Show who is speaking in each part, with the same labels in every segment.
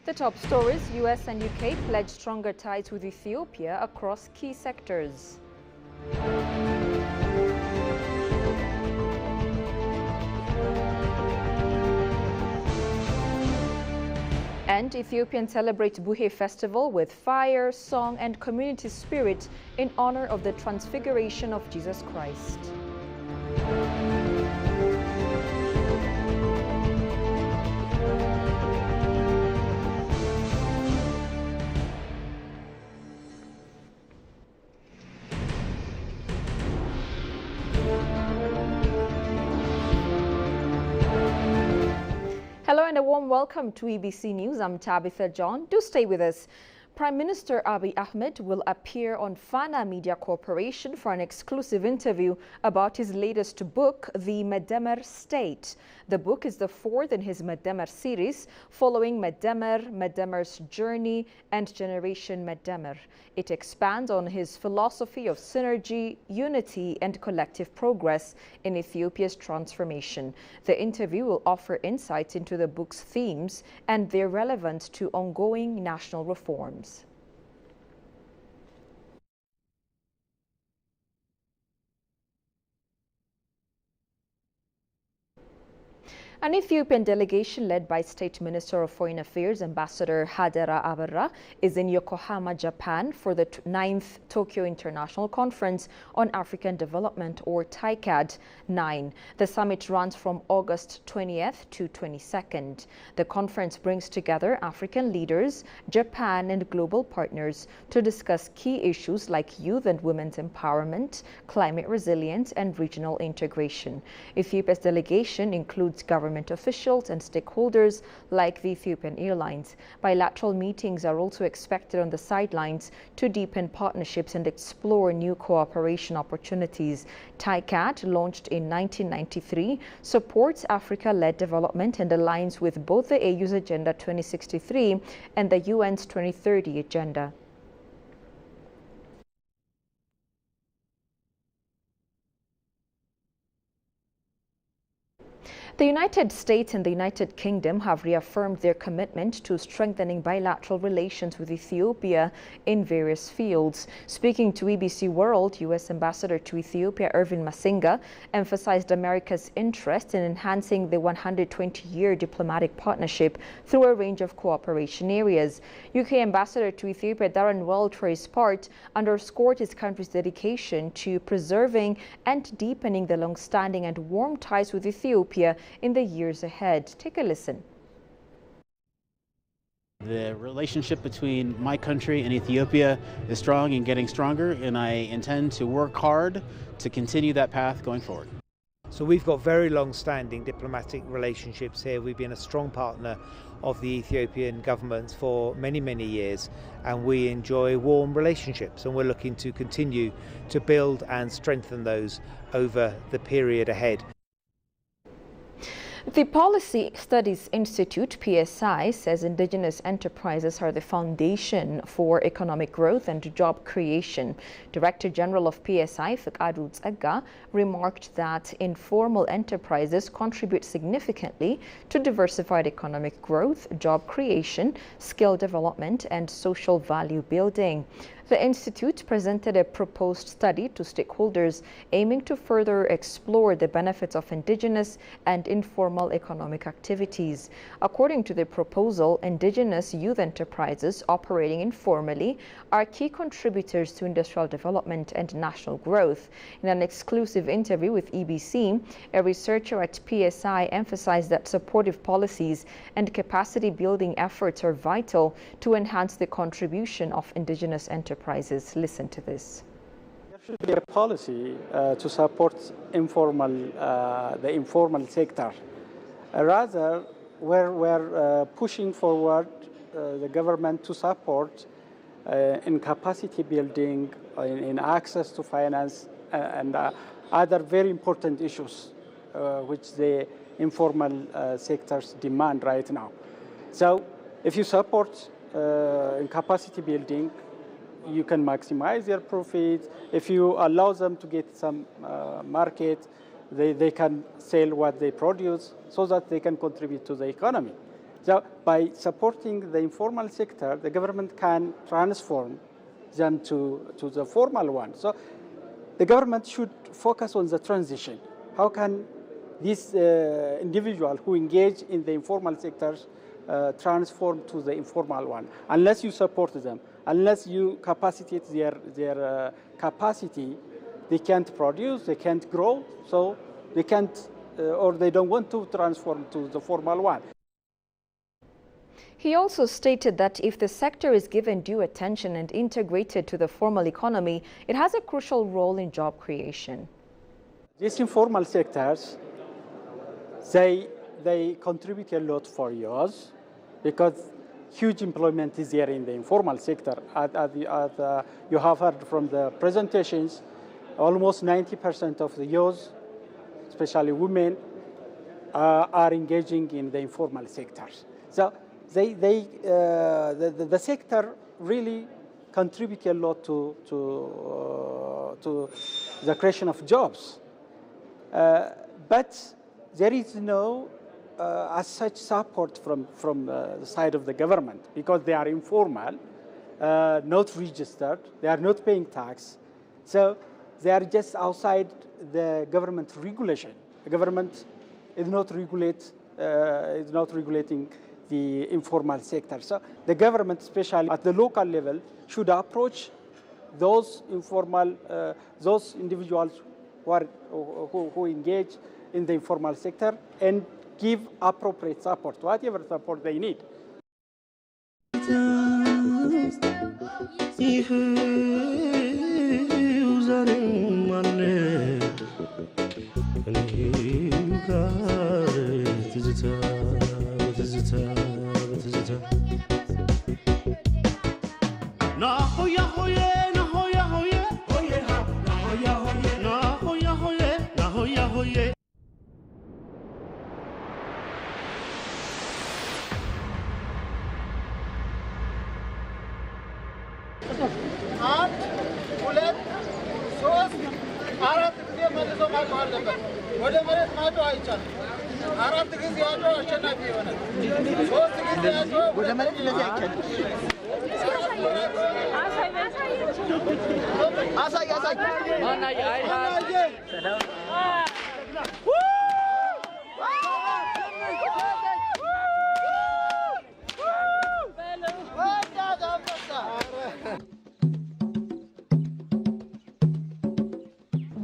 Speaker 1: The top stories: US and UK pledge stronger ties with Ethiopia across key sectors. And Ethiopians celebrate Buhe festival with fire, song and community spirit in honor of the transfiguration of Jesus Christ. Hello and a warm welcome to EBC News. I'm Tabitha John. Do stay with us. Prime Minister Abiy Ahmed will appear on Fana Media Corporation for an exclusive interview about his latest book, The Medemmer State. The book is the fourth in his Medemmer series, following Medemmer, Medemmer's Journey, and Generation Medemmer. It expands on his philosophy of synergy, unity, and collective progress in Ethiopia's transformation. The interview will offer insights into the book's themes and their relevance to ongoing national reforms. An Ethiopian delegation led by State Minister of Foreign Affairs Ambassador Hadera Abarra is in Yokohama, Japan for the 9th Tokyo International Conference on African Development, or TICAD 9. The summit runs from August 20th to 22nd. The conference brings together African leaders, Japan and global partners to discuss key issues like youth and women's empowerment, climate resilience and regional integration. Ethiopia's delegation includes government officials and stakeholders like the Ethiopian Airlines. Bilateral meetings are also expected on the sidelines to deepen partnerships and explore new cooperation opportunities. TICAD, launched in 1993, supports Africa-led development and aligns with both the AU's Agenda 2063 and the UN's 2030 Agenda. The United States and the United Kingdom have reaffirmed their commitment to strengthening bilateral relations with Ethiopia in various fields. Speaking to EBC World, U.S. Ambassador to Ethiopia Irvin Masinga emphasized America's interest in enhancing the 120-year diplomatic partnership through a range of cooperation areas. UK Ambassador to Ethiopia Darren Weld, for his part, underscored his country's dedication to preserving and deepening the long-standing and warm ties with Ethiopia in the years ahead. Take a listen.
Speaker 2: The relationship between my country and Ethiopia is strong and getting stronger, and I intend to work hard to continue that path going forward.
Speaker 3: So we've got very long-standing diplomatic relationships here. We've been a strong partner of the Ethiopian government for many, many years, and we enjoy warm relationships, and we're looking to continue to build and strengthen those over the period ahead.
Speaker 1: The Policy Studies Institute, PSI, says indigenous enterprises are the foundation for economic growth and job creation. Director General of PSI, Fikadu Tsega, remarked that informal enterprises contribute significantly to diversified economic growth, job creation, skill development, and social value building. The Institute presented a proposed study to stakeholders aiming to further explore the benefits of indigenous and informal economic activities. According to the proposal, indigenous youth enterprises operating informally are key contributors to industrial development and national growth. In an exclusive interview with EBC, a researcher at PSI emphasized that supportive policies and capacity building efforts are vital to enhance the contribution of indigenous enterprises. Listen to this.
Speaker 4: There should be a policy to support the informal sector. Rather, we're pushing forward the government to support in capacity building, in access to finance, and other very important issues which the informal sectors demand right now. So if you support in capacity building, you can maximize their profits. If you allow them to get some market, they can sell what they produce so that they can contribute to the economy. So by supporting the informal sector, the government can transform them to the formal one. So the government should focus on the transition. How can these individuals who engage in the informal sectors transform to the informal one? Unless you support them, unless you capacitate their capacity, they can't produce, they can't grow, so they can't or they don't want to transform to the formal one.
Speaker 1: He also stated that if the sector is given due attention and integrated to the formal economy, it has a crucial role in job creation.
Speaker 4: These informal sectors, they contribute a lot for yours because huge employment is there in the informal sector. You have heard from the presentations, almost 90% of the youth, especially women, are engaging in the informal sectors. So the sector really contributes a lot to the creation of jobs. But there is no as such support from the side of the government because they are informal, not registered, they are not paying tax. So they are just outside the government regulation. The government is not regulating the informal sector. So the government, especially at the local level, should approach those informal, those individuals who engage in the informal sector and give appropriate support, whatever support they need.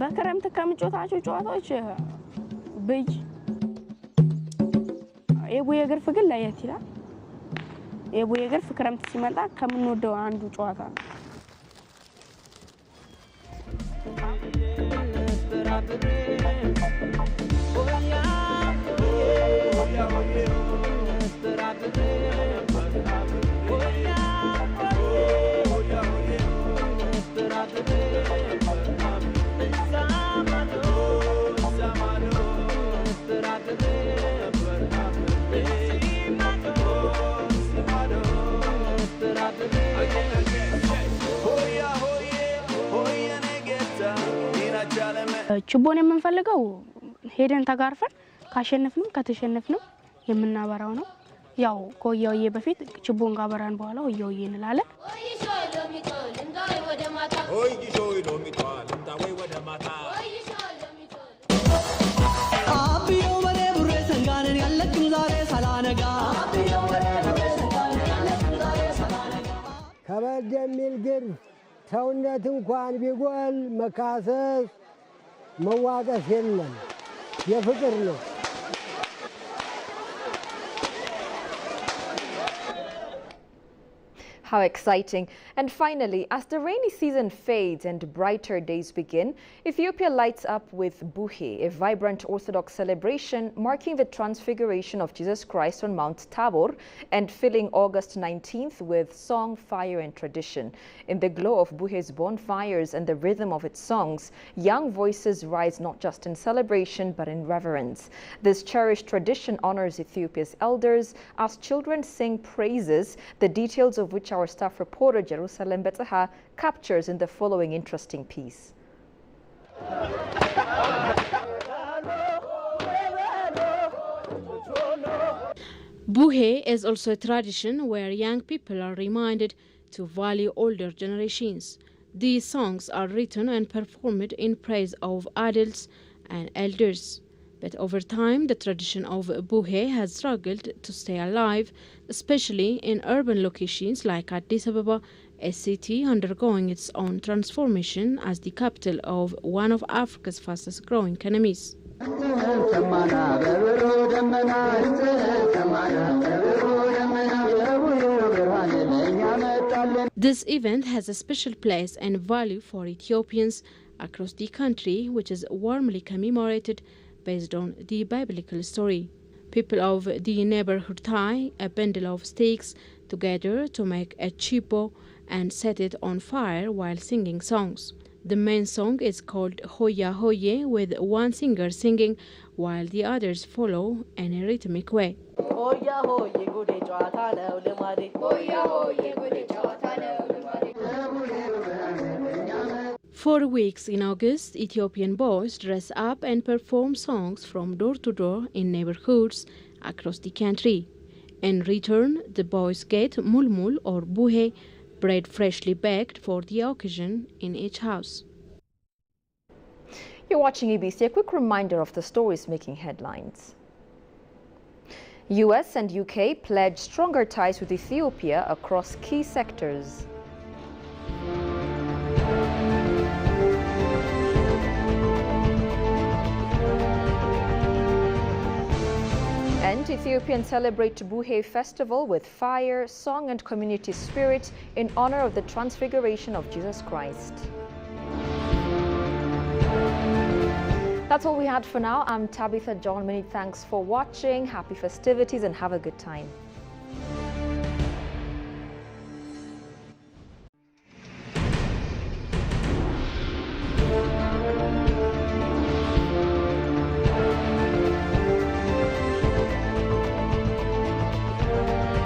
Speaker 5: በክረምት ከምንጮታቸው ጨዋታዎች በእጅ የቡዬ ግርፍ ግን ለየት ይላል። የቡዬ ግርፍ ክረምት ሲመጣ ከምንወደው አንዱ ጨዋታ ነው። ችቦን የምንፈልገው ሄደን ተጋርፈን ካሸነፍንም ከተሸነፍንም የምናበራው ነው። ያው ኮያውዬ በፊት ችቦን ጋበራን በኋላ ሆያውዬ እንላለን።
Speaker 6: ከበድ የሚል ግን ሰውነት እንኳን ቢጎል መካሰስ መዋቀስ የለም፣ የፍቅር ነው።
Speaker 1: How exciting. And finally, as the rainy season fades and brighter days begin, Ethiopia lights up with Buhi, a vibrant Orthodox celebration marking the transfiguration of Jesus Christ on Mount Tabor and filling August 19th with song, fire and tradition. In the glow of Buhi's bonfires and the rhythm of its songs, young voices rise not just in celebration but in reverence. This cherished tradition honors Ethiopia's elders as children sing praises, the details of which our staff reporter Jerusalem Betzaha captures in the following interesting piece.
Speaker 7: Buhe is also a tradition where young people are reminded to value older generations. These songs are written and performed in praise of adults and elders. But over time, the tradition of Buhe has struggled to stay alive, especially in urban locations like Addis Ababa, a city undergoing its own transformation as the capital of one of Africa's fastest growing economies. This event has a special place and value for Ethiopians across the country, which is warmly commemorated based on the biblical story. People of the neighborhood tie a bundle of sticks together to make a chipo and set it on fire while singing songs. The main song is called Hoya Hoye, with one singer singing while the others follow in a rhythmic way. For weeks in August, Ethiopian boys dress up and perform songs from door to door in neighborhoods across the country. In return, the boys get mulmul or buhe, bread freshly baked for the occasion in each house.
Speaker 1: You're watching EBC. A quick reminder of the stories making headlines. US and UK pledge stronger ties with Ethiopia across key sectors. And Ethiopians celebrate Buhe festival with fire, song and community spirit in honor of the transfiguration of Jesus Christ. That's all we had for now. I'm Tabitha John. Many thanks for watching. Happy festivities and have a good time.